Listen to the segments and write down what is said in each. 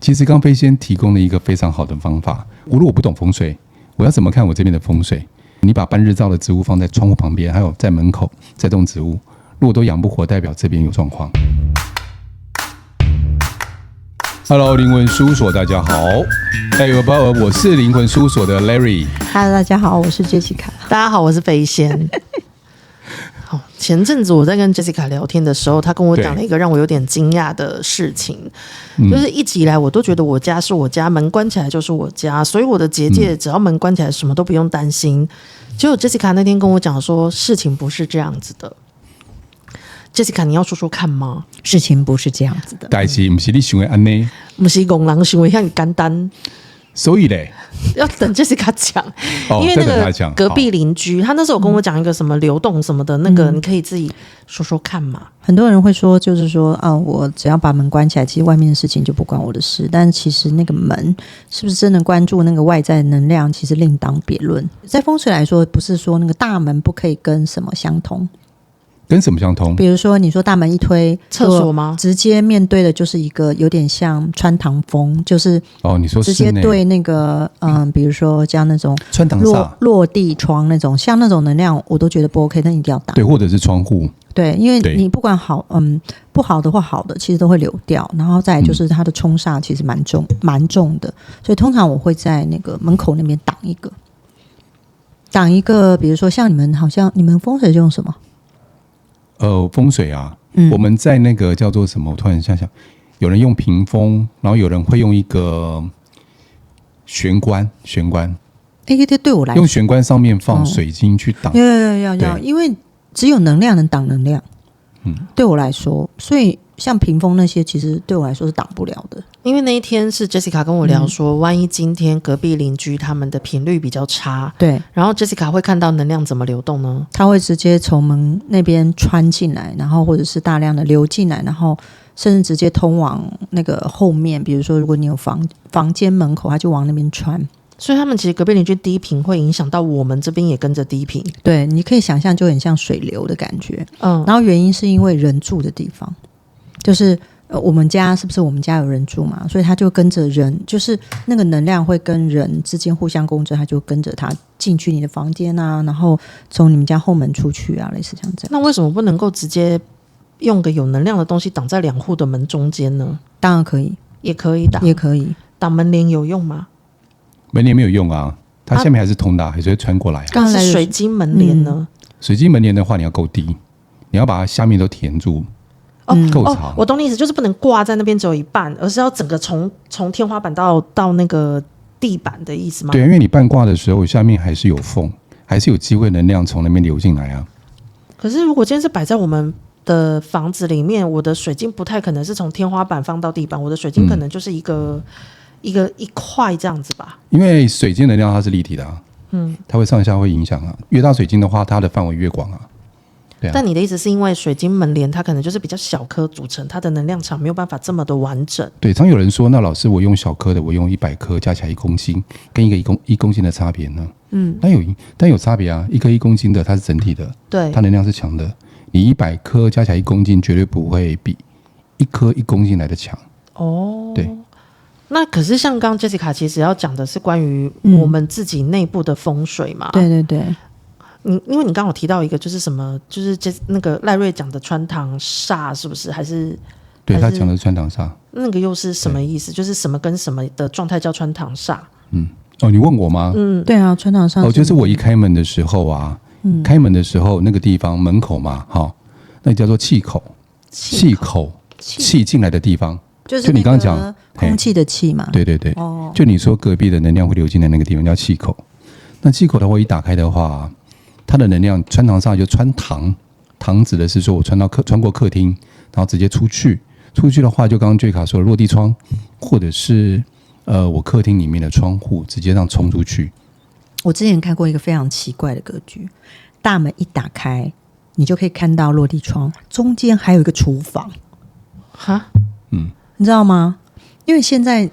其实刚飞仙提供了一个非常好的方法。如果我不懂风水，我要怎么看我这边的风水？你把半日照的植物放在窗户旁边，还有在门口，这种植物如果都养不活，代表这边有状况。Hello， 灵魂事务所，大家好。我是灵魂事务所的 Larry。Hello， 大家好，我是 Jessica。大家好，我是飞仙。好，前阵子我在跟 Jessica 聊天的时候，她跟我讲了一个让我有点惊讶的事情，就是一直以来我都觉得我家是我家，门关起来就是我家，所以我的结界只要门关起来，什么都不用担心。结果 Jessica 那天跟我讲说，事情不是这样子的。Jessica， 你要说说看吗？事情不是这样子的，代志不是你想的安呢，不是公人想的像简单。所以嘞，要等 Jessica 讲，因为那个隔壁邻居，他那时候跟我讲一个什么流动什么的，那个你可以自己说说看嘛。很多人会说，就是说啊，我只要把门关起来，其实外面的事情就不关我的事。但其实那个门是不是真的关注那个外在能量，其实另当别论。在风水来说，不是说那个大门不可以跟什么相通。跟什么相通？比如说你说大门一推，厕所吗？直接面对的就是一个有点像穿堂风，就是你说直接对那个比如说像那种穿堂煞、落地窗那种，像那种能量我都觉得不 OK， 但一定要打。对，或者是窗户。对，因为你不管好不好的或好的，其实都会流掉。然后再来就是它的冲煞其实蛮重的，所以通常我会在那个门口那边挡一个，比如说像你们风水用什么？风水啊，我们在那个叫做什么？我突然想想，有人用屏风，然后有人会用一个玄关。对我来说，用玄关上面放水晶去挡。要，因为只有能量能挡能量。对我来说，所以像屏风那些，其实对我来说是挡不了的。因为那一天是 Jessica 跟我聊说，万一今天隔壁邻居他们的频率比较差，对，然后 Jessica 会看到能量怎么流动呢？他会直接从门那边穿进来，然后或者是大量的流进来，然后甚至直接通往那个后面。比如说，如果你有房间门口，他就往那边穿。所以他们其实隔壁邻居低频会影响到我们这边也跟着低频。对，你可以想象就很像水流的感觉。然后原因是因为人住的地方，就是我们家是不是我们家有人住嘛？所以他就跟着人，就是那个能量会跟人之间互相共振，他就跟着他进去你的房间啊，然后从你们家后门出去啊，类似像这样。那为什么不能够直接用个有能量的东西挡在两户的门中间呢？当然可以，也可以挡，也可以挡门帘有用吗？门帘没有用啊，它下面还是通的，还是会穿过来啊。但是水晶门帘呢？水晶门帘的话，你要够低，你要把它下面都填住。够长。我懂你意思，就是不能挂在那边只有一半，而是要整个从天花板到那个地板的意思吗？对，因为你半挂的时候，下面还是有缝，还是有机会能量从那边流进来啊。可是如果今天是摆在我们的房子里面，我的水晶不太可能是从天花板放到地板，我的水晶可能就是一块这样子吧。因为水晶能量它是立体的啊，它会上下会影响啊。越大水晶的话，它的范围越广啊。对啊。但你的意思是因为水晶门帘它可能就是比较小颗组成，它的能量场没有办法这么的完整。对，常有人说，那老师我用小颗的，我用100颗加起来1公斤，跟一个1公斤的差别呢？但有差别啊，一颗1公斤的它是整体的，对，它能量是强的。你100颗加起来1公斤，绝对不会比一颗1公斤来的强。对。那可是像刚刚 Jessica 其实要讲的是关于我们自己内部的风水嘛。对对对。因为你刚刚有提到一个就是什么，就是那个赖瑞讲的穿堂煞是不是？还是对他讲的穿堂煞，那个又是什么意思？就是什么跟什么的状态叫穿堂煞？你问我吗？对啊，穿堂煞就是我一开门的时候啊，开门的时候那个地方门口嘛，那叫做气口，气进来的地方。就你刚刚讲空气的气嘛，对对对，就你说隔壁的能量会流进来那个地方叫气口。那气口的话一打开的话，它的能量穿堂煞就穿堂，堂指的是说我穿过客厅，然后直接出去的话，就刚刚 Jessica 说的落地窗，或者是我客厅里面的窗户直接这样冲出去。我之前看过一个非常奇怪的格局，大门一打开，你就可以看到落地窗，中间还有一个厨房。哈，你知道吗？因为现在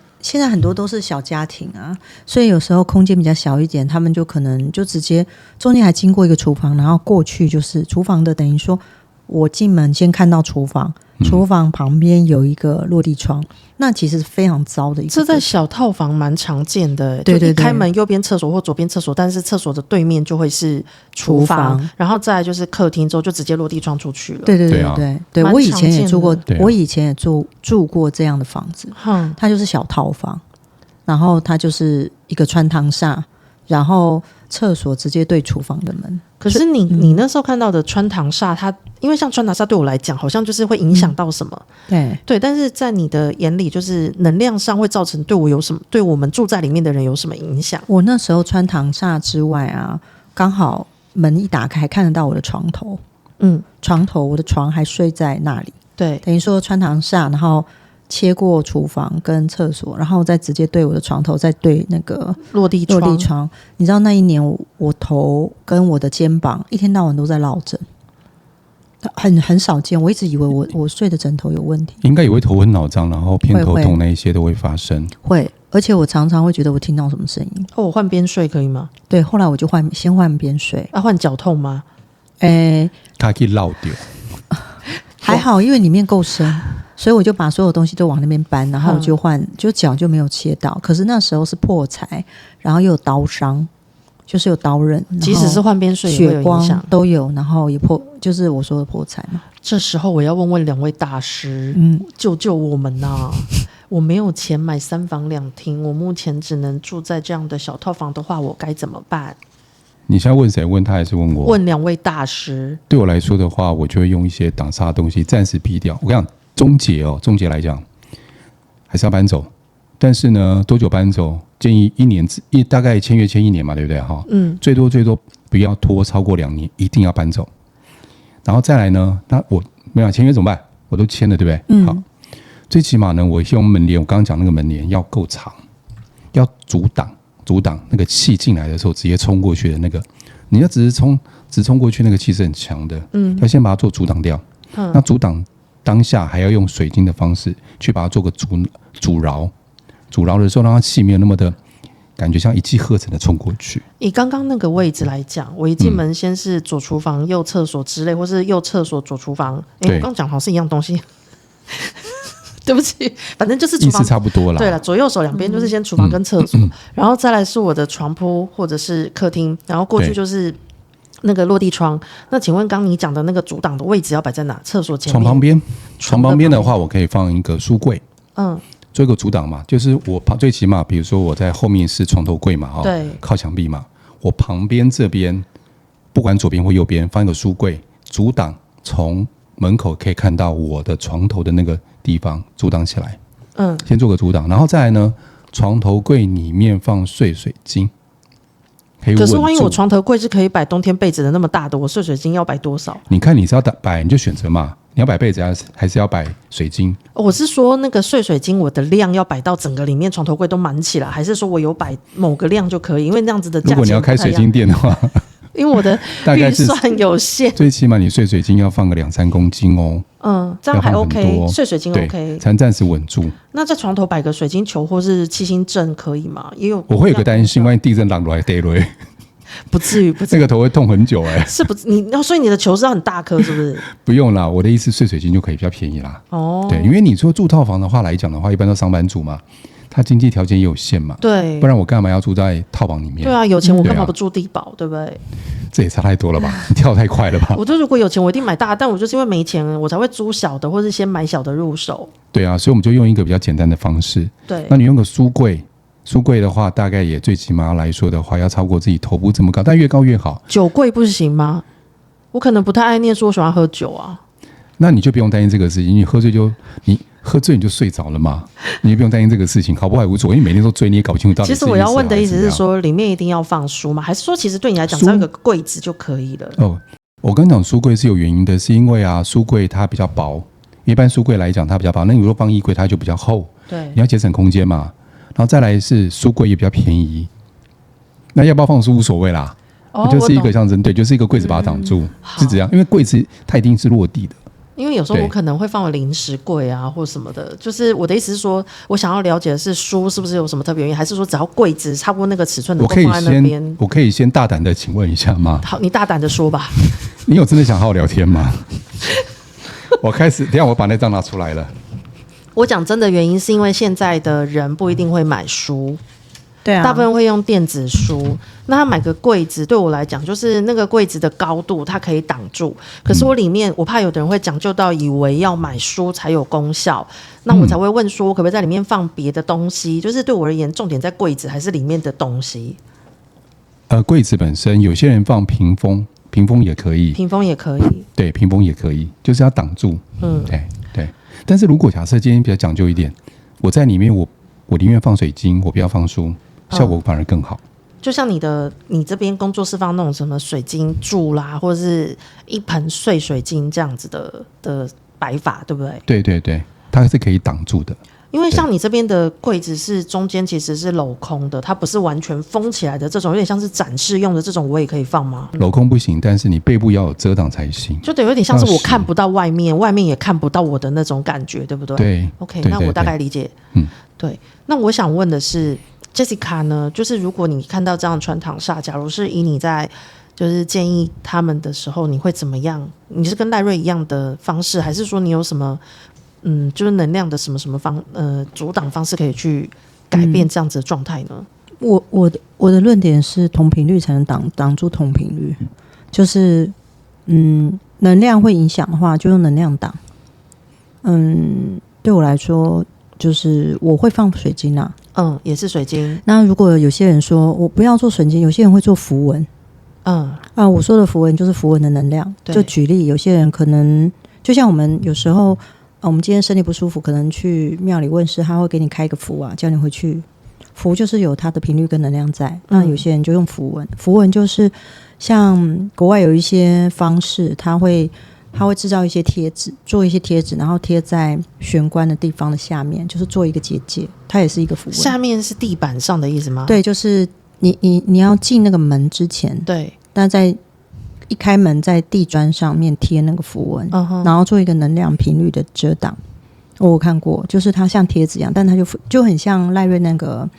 很多都是小家庭啊，所以有时候空间比较小一点，他们就可能就直接中间还经过一个厨房，然后过去就是厨房的，等于说我进门先看到厨房，厨房旁边有一个落地窗，那其实是非常糟的一个。这在小套房蛮常见的，对对对，就一开门右边厕所或左边厕所，但是厕所的对面就会是厨房，然后再来就是客厅，之后就直接落地窗出去了。对对对对对，我以前也住过，我以前也住过这样的房子，它就是小套房，然后它就是一个穿堂煞，然后厕所直接对厨房的门。可是你那时候看到的穿堂煞，它因为像穿堂煞对我来讲，好像就是会影响到什么，对，但是在你的眼里，就是能量上会造成对我有什么，对我们住在里面的人有什么影响？我那时候穿堂煞之外啊，刚好门一打开，看得到我的床头，床头我的床还睡在那里，对，等于说穿堂煞，然后切过厨房跟厕所，然后再直接对我的床头，再对那个落地窗。你知道那一年我头跟我的肩膀一天到晚都在落枕，很少见。我一直以为我睡的枕头有问题，应该也会头昏脑胀，然后偏头痛那一些都会发生。会，而且我常常会觉得我听到什么声音。我换边睡可以吗？对，后来我就先换边睡。换脚痛吗？它可以落掉。还好，因为里面够深。所以我就把所有东西都往那边搬，然后就脚就没有切到。可是那时候是破财，然后又有刀伤，就是有刀刃，即使是换边睡也会有影响，血光都有，然后也就是我说的破财嘛。这时候我要问两位大师，救救我们啊！我没有钱买3房2厅，我目前只能住在这样的小套房的话，我该怎么办？你现在问谁？问他还是问我？问两位大师。对我来说的话，我就会用一些挡煞的东西暂时避掉。我跟你讲。终结来讲还是要搬走，但是呢，多久搬走？建议大概签约签1年嘛，对不对？最多不要拖超过2年，一定要搬走。然后再来呢，那我没有签约怎么办？我都签了，对不对？好，最起码呢，我用门帘，我刚刚讲那个门帘要够长，要阻挡那个气进来的时候直接冲过去的那个，你要直冲过去，那个气是很强的，要先把它做阻挡掉。那阻挡当下还要用水晶的方式去把它做个阻挠的时候，让它气没有那么的感觉像一气呵成的冲过去。以刚刚那个位置来讲，我一进门先是左厨房、右厕所之类，或是右厕所、左厨房。我刚讲好像是一样东西，对不起，反正就是厨房意思差不多啦。对了，左右手两边就是先厨房跟厕所，然后再来是我的床铺或者是客厅，然后过去就是那个落地窗。那请问刚你讲的那个阻挡的位置要摆在哪？厕所前面？床旁边的话，我可以放一个书柜，做一个阻挡嘛。就是我最起码，比如说我在后面是床头柜嘛，对，靠墙壁嘛。我旁边这边，不管左边或右边，放一个书柜，阻挡从门口可以看到我的床头的那个地方，阻挡起来。先做个阻挡，然后再来呢，床头柜里面放碎水晶。可是万一我床头柜是可以摆冬天被子的那么大的，我碎水晶要摆多少？你看你是要摆你就选择嘛，你要摆被子还是要摆水晶？我是说那个碎水晶我的量要摆到整个里面床头柜都满起来，还是说我有摆某个量就可以？因为那样子的价钱，如果你要开水晶店的话，因为我的预算有限，最起码你碎水晶要放个2-3公斤哦。这样还 OK， 碎水晶 OK， 才能暂时稳住。那在床头摆个水晶球或是七星阵可以吗？也有，我会有个担心，万一地震浪来跌落，不至于，那个头会痛很久是不？所以你的球是要很大颗，是不是？不用啦，我的意思碎水晶就可以比较便宜啦。对，因为你说住套房的话来讲的话，一般都上班族嘛。他经济条件也有限嘛，对，不然我干嘛要住在套房里面？对啊，有钱我干嘛不住地堡，对不对？这也差太多了吧？你跳太快了吧？我如果有钱，我一定买大，但我就是因为没钱，我才会租小的，或是先买小的入手。对啊，所以我们就用一个比较简单的方式。对，那你用个书柜的话，大概也最起码来说的话，要超过自己头部这么高，但越高越好。酒柜不行吗？我可能不太爱念书，我喜欢喝酒啊。那你就不用担心这个事情，你喝醉你就睡着了嘛，你也不用担心这个事情，考不好也无所谓，因为每天都醉，你也搞不清楚到底是。其实我要问的意思是说，里面一定要放书吗？还是说，其实对你来讲，只要有个柜子就可以了？我刚讲书柜是有原因的，是因为书柜它比较薄，一般书柜来讲它比较薄，那你如果放衣柜，它就比较厚，对，你要节省空间嘛。然后再来是书柜也比较便宜，那要不要放书无所谓啦，就是一个象征，对，就是一个柜子把它挡住，是这样，因为柜子它一定是落地的。因为有时候我可能会放零食柜啊，或什么的，就是我的意思是说，我想要了解的是书是不是有什么特别原因，还是说只要柜子差不多那个尺寸能够放在那边？我可以先大胆的请问一下吗？好，你大胆的说吧。你有真的想好好聊天吗？我开始，等一下我把那张拿出来了。我讲真的原因是因为现在的人不一定会买书，对啊，大部分会用电子书。那他买个柜子，对我来讲，就是那个柜子的高度，它可以挡住。可是我里面，我怕有的人会讲究到以为要买书才有功效，那我才会问说，我可不可以在里面放别的东西？就是对我而言，重点在柜子还是里面的东西？柜子本身，有些人放屏风，屏风也可以，屏风也可以，对，屏风也可以，就是要挡住。对。但是如果假设今天比较讲究一点，我在里面我宁愿放水晶，我不要放书，效果反而更好。就像你这边工作室放那种什么水晶柱啦，或者是一盆碎水晶这样子的摆法，对不对？对，它是可以挡住的。因为像你这边的柜子是中间其实是镂空的，它不是完全封起来的这种，有点像是展示用的这种，我也可以放吗？镂空不行，但是你背部要有遮挡才行。就等于有点像是我看不到外面，外面也看不到我的那种感觉，对不对？对 ，OK， 对那我大概理解。对。那我想问的是 ，Jessica 呢？就是如果你看到这样穿堂煞，假如是以你在就是建议他们的时候，你会怎么样？你是跟赖瑞一样的方式，还是说你有什么？就是能量的什么阻挡方式可以去改变这样子的状态呢？我的论点是同频率才能挡住同频率，就是能量会影响的话，就用能量挡。对我来说，就是我会放水晶啊，也是水晶。那如果有些人说我不要做水晶，有些人会做符文，我说的符文就是符文的能量。就举例，有些人可能就像我们有时候。我们今天身体不舒服，可能去庙里问事，他会给你开一个符啊，叫你回去。符就是有它的频率跟能量在。那有些人就用符文，符文就是像国外有一些方式，他会制造一些贴纸，做一些贴纸，然后贴在玄关的地方的下面，就是做一个结界，它也是一个符文。下面是地板上的意思吗？对，就是你要进那个门之前，对，那在一开门在地砖上面贴那个符文，然后做一个能量频率的遮挡。我有看过，就是它像贴纸一样，但它就很像赖瑞那个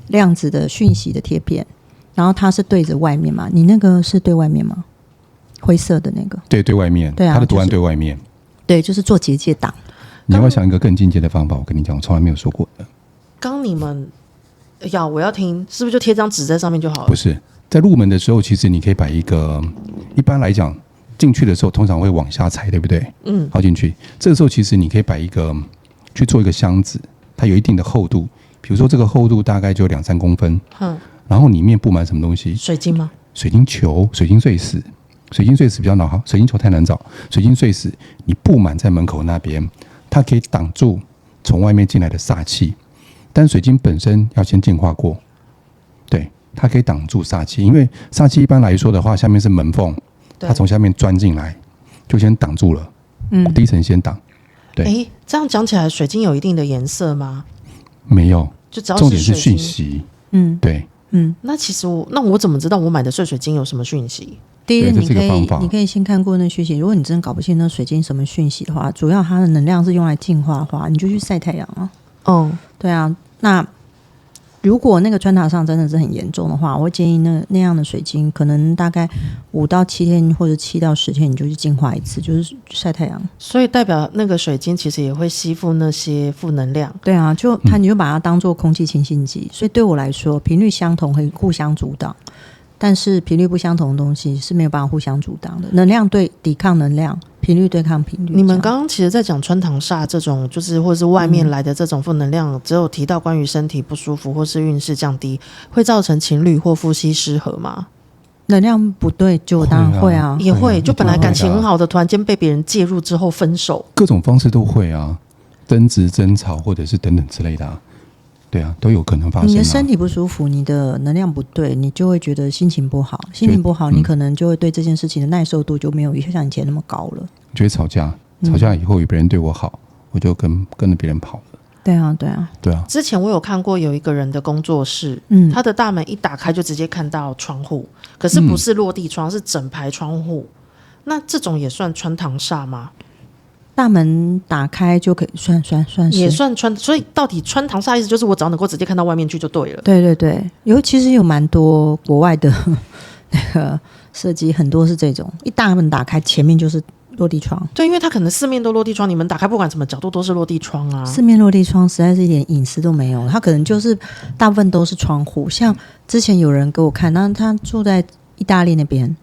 量子的讯息的贴片，然后它是对着外面嘛，你那个是对外面吗？灰色的那个，对外面，对啊，它的图案对外面，对，就是做结界挡。你要不要想一个更进阶的方法？我跟你讲，我从来没有说过的。刚你们我要听，是不是就贴张纸在上面就好了？不是。在入门的时候，其实你可以摆一个，一般来讲进去的时候通常会往下踩，对不对？好进去，这个时候其实你可以摆一个，去做一个箱子，它有一定的厚度，比如说这个厚度大概就2-3公分，然后里面布满什么东西？水晶吗？水晶球、水晶碎石，水晶碎石比较好，水晶球太难找，水晶碎石你布满在门口那边，它可以挡住从外面进来的煞气，但水晶本身要先净化过，对。它可以挡住煞气，因为煞气一般来说的话，下面是门缝，它从下面钻进来，就先挡住了。第一层先挡。对。这样讲起来，水晶有一定的颜色吗？没有，就只要重点是讯息。对。那其实我怎么知道我买的碎水晶有什么讯息？第一个，你可以先看过那讯息。如果你真的搞不清那水晶什么讯息的话，主要它的能量是用来净化的话，你就去晒太阳啊。对啊，那。如果那个穿堂上真的是很严重的话，我会建议那样的水晶可能大概5到7天或者7到10天你就去净化一次，就是晒太阳。所以代表那个水晶其实也会吸附那些负能量。对啊，你就把它当做空气清新剂。所以对我来说，频率相同可以互相阻挡，但是频率不相同的东西是没有办法互相阻挡的。能量对抵抗能量，频率对抗频率。你们刚刚其实在讲穿堂煞这种，就是或是外面来的这种负能量，只有提到关于身体不舒服或是运势降低，会造成情侣或夫妻失和吗？能量不对就当然会啊，也会，就本来感情很好的，突然间被别人介入之后分手，各种方式都会啊，争执、争吵或者是等等之类的啊。对啊，都有可能发生。你的身体不舒服，你的能量不对，你就会觉得心情不好，你可能就会对这件事情的耐受度就没有像以前那么高了。觉得吵架以后有别人对我好，我就跟着别人跑了。对啊。之前我有看过有一个人的工作室，他的大门一打开就直接看到窗户，可是不是落地窗，是整排窗户。那这种也算穿堂煞吗？大门打开就可以算也算穿，所以到底穿堂煞意思就是我只要能够直接看到外面去就对了。对，其实有蛮多国外的那个设计，很多是这种，一大门打开前面就是落地窗。对，因为它可能四面都落地窗，你们打开不管什么角度都是落地窗啊。四面落地窗实在是一点隐私都没有，它可能就是大部分都是窗户。像之前有人给我看，那他住在意大利那边，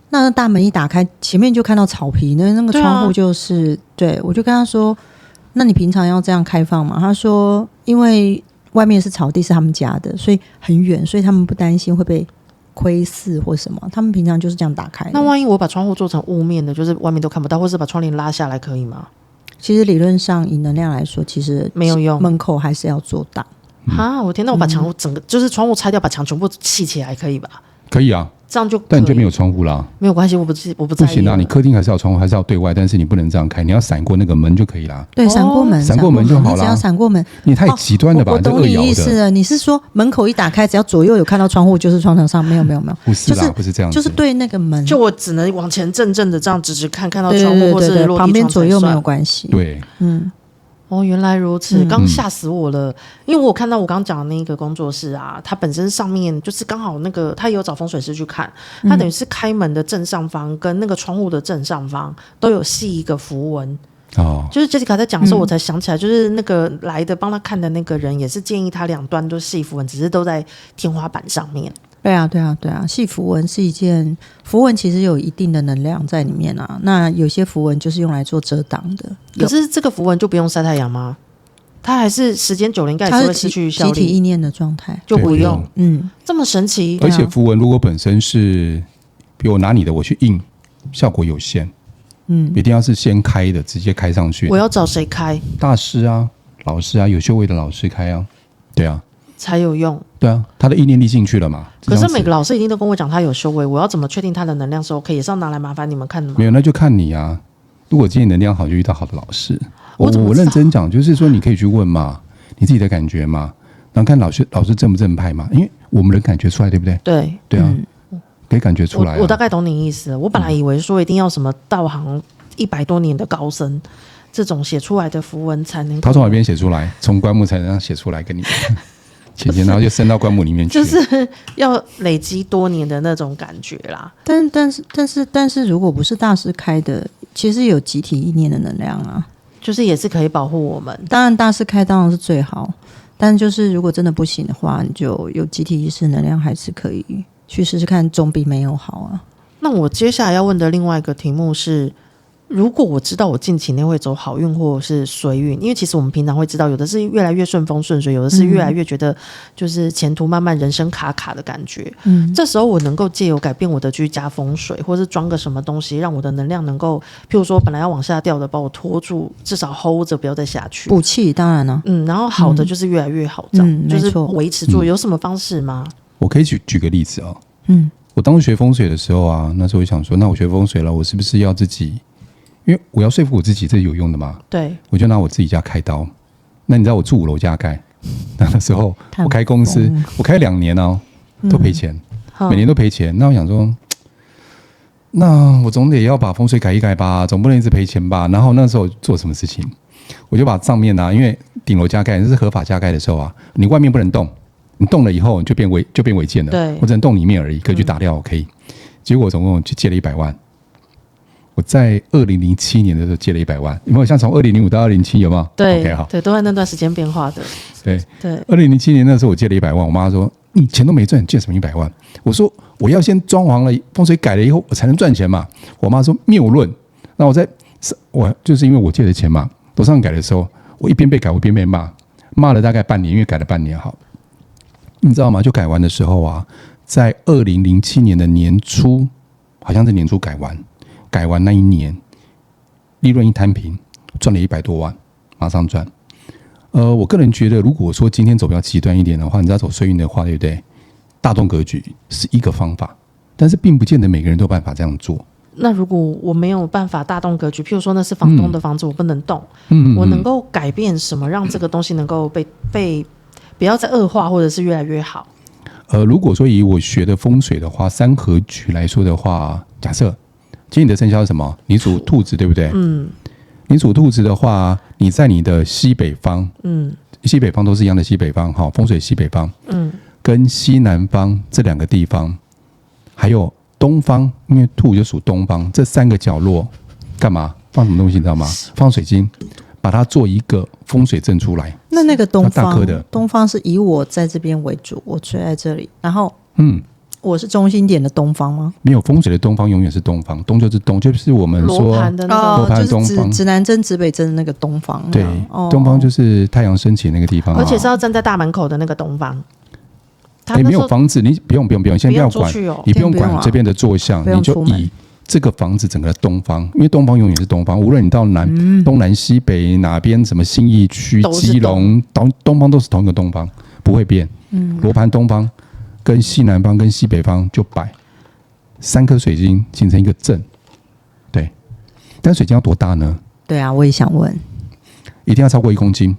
那大门一打开，前面就看到草皮，那个窗户就是对我就跟他说，那你平常要这样开放吗？他说因为外面是草地，是他们家的，所以很远，所以他们不担心会被窥视或什么，他们平常就是这样打开的。那万一我把窗户做成雾面的，就是外面都看不到，或是把窗帘拉下来，可以吗？其实理论上以能量来说，其实没有用，门口还是要做大。我天，那我把墙整个就是窗户拆掉，把墙全部砌起来，可以吧？可以啊，这样就可以，但你就没有窗户啦。没有关系，我不在意。不行啊，你客厅还是要窗户，还是要对外，但是你不能这样开，你要闪过那个门就可以啦。对，闪过门，闪过门就好了。你只要闪过门，你太极端了吧？我懂你意思了。你是说门口一打开，只要左右有看到窗户，就是窗台上？没有，不是啦，不是这样子，就是对那个门，就我只能往前正的这样直看到窗户，或是落地窗，旁边左右没有关系。对，原来如此，刚吓死我了。因为我看到我刚讲的那个工作室啊，它本身上面就是刚好那个，他也有找风水师去看，它等于是开门的正上方跟那个窗户的正上方都有系一个符文。就是 Jessica 在讲的时候，我才想起来，就是那个来的帮他看的那个人，也是建议他两端都系符文，只是都在天花板上面。对啊，系符文是一件，符文其实有一定的能量在里面啊。那有些符文就是用来做遮挡的，可是这个符文就不用晒太阳吗？它还是时间久了应该也是会失去效力，集体意念的状态就不用。这么神奇。而且符文如果本身是，比如我拿你的我去印，效果有限。一定要是先开的，直接开上去。我要找谁开？大师啊，老师啊，有修为的老师开啊，对啊，才有用。对啊，他的意念力进去了嘛。可是每个老师一定都跟我讲他有修为，我要怎么确定他的能量是 OK？ 也是要拿来麻烦你们看的吗？没有，那就看你啊。如果今天能量好，就遇到好的老师。我认真讲，就是说你可以去问嘛，你自己的感觉嘛，然后看老师正不正派嘛，因为我们能感觉出来，对不对？对啊。可以感觉出来我大概懂你意思了。我本来以为说一定要什么道行100多年的高僧，这种写出来的符文才能。他从哪边写出来？从棺木才能写出来给你写，然后就伸到棺木里面去。就是要累积多年的那种感觉啦。但是，如果不是大师开的，其实有集体意念的能量啊，就是也是可以保护我们。当然，大师开当然是最好，但就是如果真的不行的话，你就有集体意识能量，还是可以去试试看，总比没有好啊。那我接下来要问的另外一个题目是，如果我知道我近期内会走好运或者是衰运，因为其实我们平常会知道，有的是越来越顺风顺水，有的是越来越觉得就是前途漫漫，人生卡卡的感觉。这时候我能够借由改变我的居家风水，或是装个什么东西，让我的能量能够，譬如说本来要往下掉的，把我拖住，至少 hold 着，不要再下去。补气当然了，然后好的就是越来越好，这样就是维持住。有什么方式吗？我可以举个例子哦。我当时学风水的时候啊，那时候我想说，那我学风水了，我是不是要自己？因为我要说服我自己，这有用的嘛。对，我就拿我自己家开刀。那你知道我住5楼加盖，那时候我开公司，我开2年哦，都赔钱，每年都赔钱。那我想说，那我总得要把风水改一改吧，总不能一直赔钱吧。然后那时候做什么事情，我就把上面啊，因为顶楼加盖这是合法加盖的时候啊，你外面不能动。你动了以后就变违建了，对，我只能动里面而已，格局打掉可以。结果我总共去借了100万。我在2007年的时候借了100万，有没有像从2005到2007有没有？对 ，OK 好，对，都在那段时间变化的。对，2007年那时候我借了100万，我妈说你钱都没赚，借什么100万？我说我要先装潢了，风水改了以后我才能赚钱嘛。我妈说谬论。那我就是因为我借的钱嘛，楼上改的时候，我一边被改，我一边被骂了大概半年，因为改了半年好。你知道吗？就改完的时候啊，在2007年的年初，好像是年初改完那一年，利润一摊平，赚了100多万，马上赚。我个人觉得，如果说今天走比较极端一点的话，你知道走衰运的话，对不对？大动格局是一个方法，但是并不见得每个人都有办法这样做。那如果我没有办法大动格局，譬如说那是房东的房子，我不能动，我能够改变什么，让这个东西能够被不要再恶化，或者是越来越好？如果说以我学的风水的话，三合局来说的话，假设今天你的生肖是什么？你属兔子，对不对？你属兔子的话，你在你的西北方，西北方都是一样的西北方，哈，风水西北方，跟西南方这2个地方，还有东方，因为兔就属东方，这3个角落干嘛？放什么东西你知道吗？放水晶，把它做一个风水阵出来。那个东方，大颗的东方是以我在这边为主，我睡在这里，然后我是中心点的东方吗？没有风水的东方永远是东方，东就是东，就是我们说罗盘的那个罗盘东方，就是指南针、指北针的那个东方。对，东方就是太阳升起那个地方，而且是要站在大门口的那个东方。没有房子，你不用，先不要管，你不用管这边的坐向，你就以这个房子整个的东方，因为东方永远是东方，无论你到东南西北哪边，什么信义区、基隆，东方都是同一个东方，不会变。罗盘东方跟西南方跟西北方就摆3颗水晶形成一个阵，对。但水晶要多大呢？对啊，我也想问，一定要超过1公斤。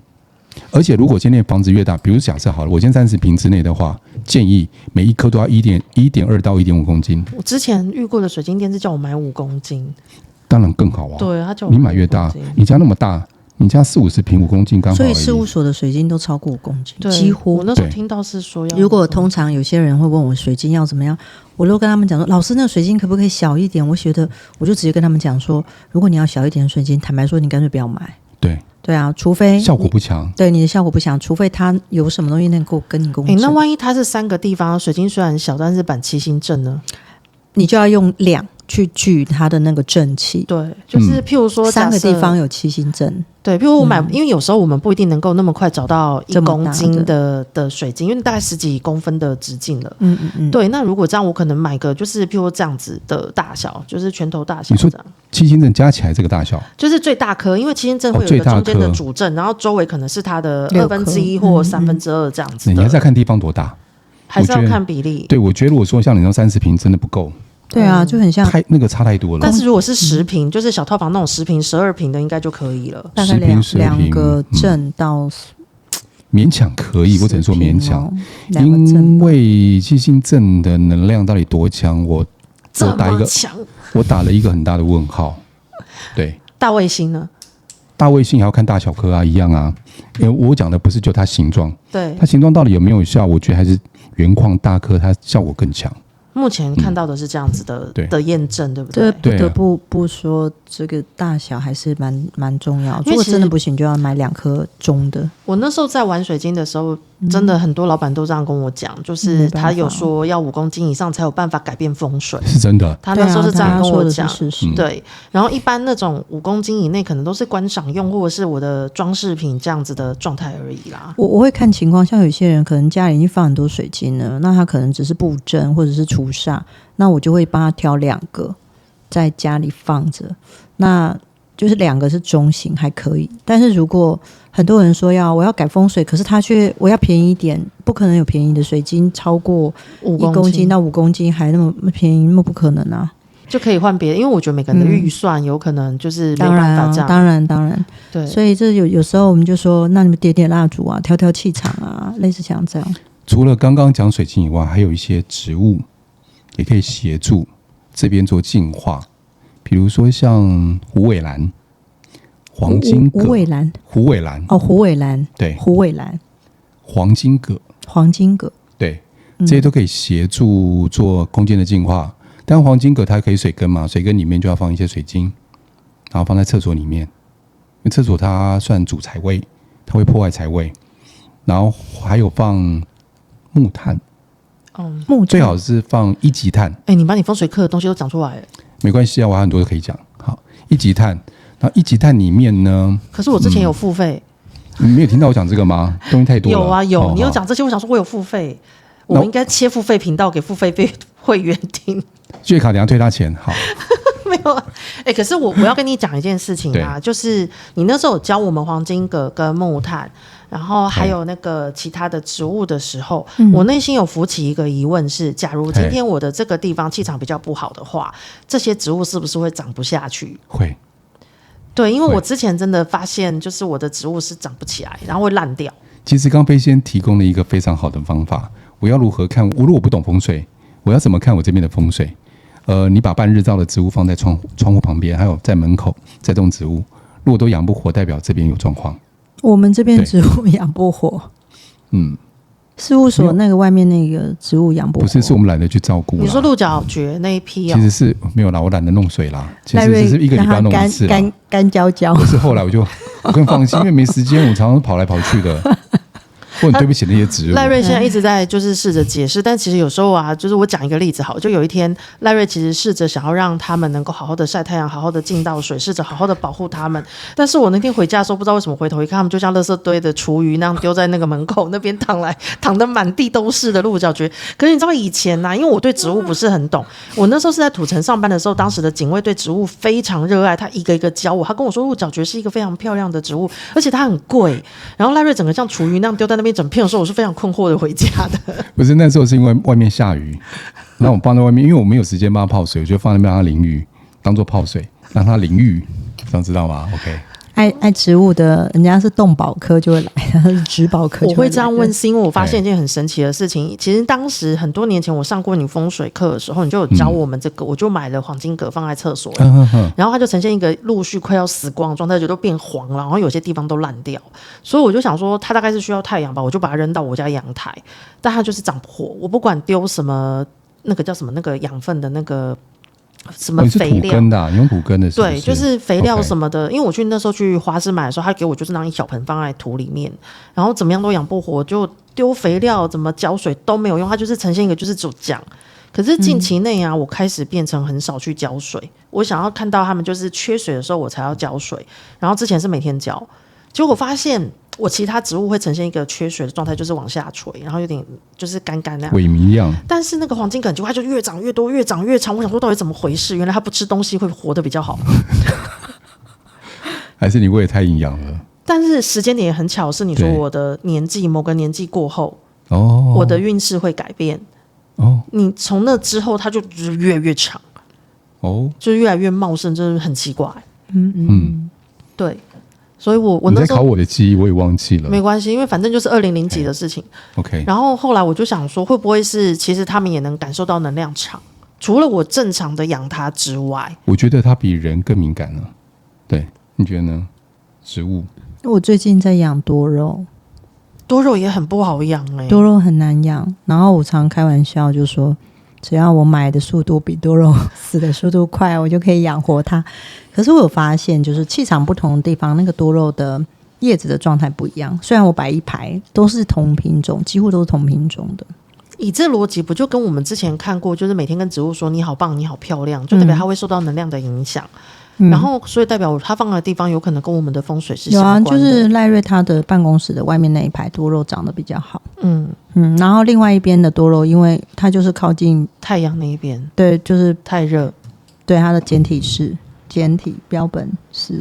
而且如果今天房子越大，比如假设好了，我现在30平之内的话，建议每一颗都要1.2到1.5公斤。我之前遇过的水晶店是叫我买5公斤，当然更好啊。对，他叫我你买越大，你家那么大，你家40-50平5公斤刚好而已。所以事务所的水晶都超过5公斤，对，几乎。我那时候听到是说要，如果通常有些人会问我水晶要怎么样，我都跟他们讲说，老师那个水晶可不可以小一点？我觉得我就直接跟他们讲说，如果你要小一点的水晶，坦白说你干脆不要买。对啊，除非效果不强，对你的效果不强，除非它有什么东西能够跟你共振。那万一它是3个地方水晶虽然小，但是板7星阵呢？你就要用量去聚它的那个正气。对，就是譬如说3个地方有7星阵。对，譬如我买，因为有时候我们不一定能够那么快找到1公斤的水晶，因为大概10几公分的直径了。对，那如果这样，我可能买个就是譬如这样子的大小，就是拳头大小。你说7星阵加起来这个大小，就是最大颗，因为7星阵会有一个中间的主阵，然后周围可能是它的1/2或2/3这样子的。你还是要看地方多大，还是要看比例。对，我觉得如果说像你那30平真的不够。对啊，就很像那个差太多了。但是如果是10平，就是小套房那种10平、12平的，应该就可以了。大概2个正到勉强可以，我只能说勉强，因为7星阵的能量到底多强，我打了一个很大的问号。对，大卫星呢？大卫星也要看大小颗啊，一样啊。因为我讲的不是就它形状，对，它形状到底有没有效？我觉得还是原矿大颗，它效果更强。目前看到的是这样子的验证，对不对？不得不说，这个大小还是蛮重要。如果真的不行，就要买2颗中的。我那时候在玩水晶的时候，真的很多老板都这样跟我讲，就是他有说要5公斤以上才有办法改变风水，是真的。他那时候是这样跟我讲，对。然后一般那种5公斤以内，可能都是观赏用或者是我的装饰品这样子的状态而已啦。我会看情况，像有些人可能家里已经放很多水晶了，那他可能只是布阵或者是除煞，那我就会帮他挑2个在家里放着，那就是2个是中型还可以。但是如果很多人说我要改风水，可是我要便宜一点，不可能有便宜的水晶超过1公斤到5公斤还那么便宜，那么不可能啊。就可以换别的，因为我觉得每个人的预算有可能就是没办法这样。当然，对。所以这有时候我们就说，那你们点蜡烛啊，调气场啊，类似像这样。除了刚刚讲水晶以外，还有一些植物也可以协助这边做净化，比如说像虎尾兰、黄金葛、虎尾兰、虎尾兰哦，虎尾兰对，虎尾兰、黄金葛对，这些都可以协助做空间的净化。但黄金葛它可以水根嘛，水根里面就要放一些水晶，然后放在厕所里面，因为厕所它算主财位，它会破坏财位。然后还有放木炭，最好是放1级炭。你把你风水课的东西都讲出来了。没关系啊，我还有很多都可以讲。好，1级炭，然后1级炭里面呢，可是我之前有付费，你没有听到我讲这个吗？东西太多了。有啊有，你有讲这些，我想说我有付费，我们应该切付费频道给付费会员听。月卡等下退他钱，好。没有可是我要跟你讲一件事情啊，就是你那时候有教我们黄金葛跟木炭，然后还有那个其他的植物的时候，我内心有浮起一个疑问是，假如今天我的这个地方气场比较不好的话，这些植物是不是会长不下去？会。对，因为我之前真的发现，就是我的植物是长不起来，然后会烂掉。其实刚飞先提供了一个非常好的方法，我要如何看？我如果不懂风水，我要怎么看我这边的风水？你把半日照的植物放在窗户旁边，还有在门口这种植物，如果都养不活，代表这边有状况。我们这边植物养不活。事务所那个外面那个植物养不活，不是，是我们懒得去照顾啦。你说鹿角蕨那一批其实是没有啦，我懒得弄水啦。其实赖瑞只是一个礼拜弄一次啦。干焦焦。可是后来我更放心，因为没时间，我常常跑来跑去的。我很对不起那些植物。赖瑞现在一直在就是试着解释，但其实有时候啊，就是我讲一个例子好，就有一天赖瑞其实试着想要让他们能够好好的晒太阳，好好的进到水，试着好好的保护他们。但是我那天回家的时候，不知道为什么回头一看，他们就像垃圾堆的厨余那样丢在那个门口那边躺得满地都是的鹿角蕨。可是你知道以前啊，因为我对植物不是很懂，我那时候是在土城上班的时候，当时的警卫对植物非常热爱，他一个一个教我，他跟我说鹿角蕨是一个非常漂亮的植物，而且它很贵。然后赖瑞整个像厨余那样丢在那边整片的时候，我是非常困惑的回家的。不是，那时候是因为外面下雨，然后我放在外面，因为我没有时间帮它泡水，我就放在那边让它淋雨，当做泡水，让它淋浴，这样知道吗 ？OK。爱植物的人家是动保科就会来，他是植保科就会来。我会这样问是因为我发现一件很神奇的事情，其实当时很多年前我上过你风水课的时候，你就有教我们这个，我就买了黄金葛放在厕所里，然后它就呈现一个陆续快要死光的状态，就都变黄了，然后有些地方都烂掉，所以我就想说它大概是需要太阳吧，我就把它扔到我家阳台，但它就是长不活，我不管丢什么那个叫什么那个养分的那个。什么肥料？你是土耕的啊，你用土耕的是不是？对，就是肥料什么的。因为我那时候去花市买的时候，他给我就是那一小盆放在土里面，然后怎么样都养不活，就丢肥料怎么浇水都没有用，它就是呈现一个就是只讲。可是近期内啊，我开始变成很少去浇水，我想要看到他们就是缺水的时候我才要浇水，然后之前是每天浇，结果我发现。我其他植物会呈现一个缺水的状态，就是往下垂，然后有点就是干干那样，萎靡样。但是那个黄金葛它就越长越多，越长越长。我想说到底怎么回事？原来它不吃东西会活得比较好，还是你喂得太营养了？但是时间点也很巧，是你说我的年纪某个年纪过后，我的运势会改变。你从那之后，它就越来越长，就越来越茂盛，真的很奇怪。对。所以我那时候你在考我的记忆，我也忘记了。没关系，因为反正就是2000几的事情。OK。然后后来我就想说，会不会是其实他们也能感受到能量场？除了我正常的养它之外，我觉得它比人更敏感了。对，你觉得呢？植物？我最近在养多肉，多肉也很不好养多肉很难养。然后我常开玩笑就说，只要我买的速度比多肉死的速度快，我就可以养活它。可是我有发现，就是气场不同的地方，那个多肉的叶子的状态不一样。虽然我摆一排都是同品种，几乎都是同品种的。以这逻辑，不就跟我们之前看过，就是每天跟植物说你好棒、你好漂亮，就代表它会受到能量的影响。然后，所以代表它放的地方有可能跟我们的风水是相关的。有啊，就是赖瑞他的办公室的外面那一排多肉长得比较好。然后另外一边的多肉，因为它就是靠近太阳那一边，对，就是太热。对，它的简体标本室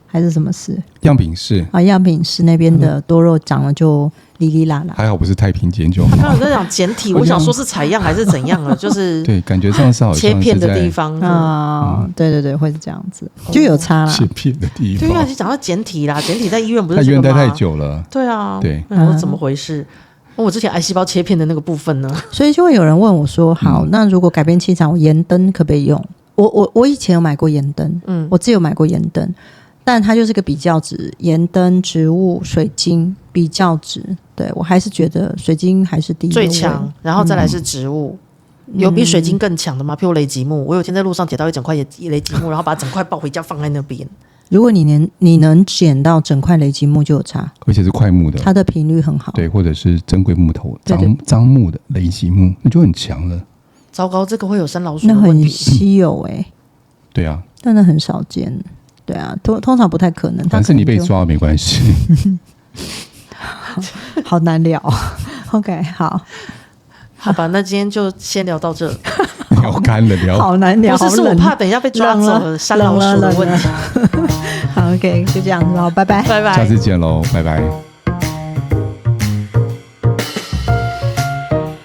还是什么室？样品室啊，样品室那边的多肉长得就哩哩啦啦。还好不是太平间就好。他刚才在讲简体，我想说是采样还是怎样了，就是对，感觉上是好像切片的地方啊，对对对，会是这样子，就有差啦。切片的地方，对啊，就讲到简体啦，简体在医院不是在医院待太久了。对啊，对，然后怎么回事？我之前癌细胞切片的那个部分呢？所以就会有人问我说：“好，那如果改变气场，我盐灯可不可以用？”我以前有买过盐灯，我自己有买过盐灯，但它就是个比较值，盐灯、植物、水晶比较值。对，我还是觉得水晶还是第一最强，然后再来是植物。有比水晶更强的吗？譬如雷吉木，我有天在路上捡到一整块雷吉木，然后把整块抱回家放在那边。如果你能捡到整块雷吉木就有差，而且是块木的，它的频率很好。对，或者是珍贵木头、樟木的雷吉木，那就很强了。糟糕，这个会有生老鼠的问题，那很稀有对啊，但那很少见。对啊，通常不太可能。但是你被抓没关系。好难聊。OK， 好吧，那今天就先聊到这。聊干了，好难聊。不是我怕等一下被抓走了，山老鼠的问题。好 ，OK， 就这样子喽，拜拜，拜拜，下次见喽，拜拜。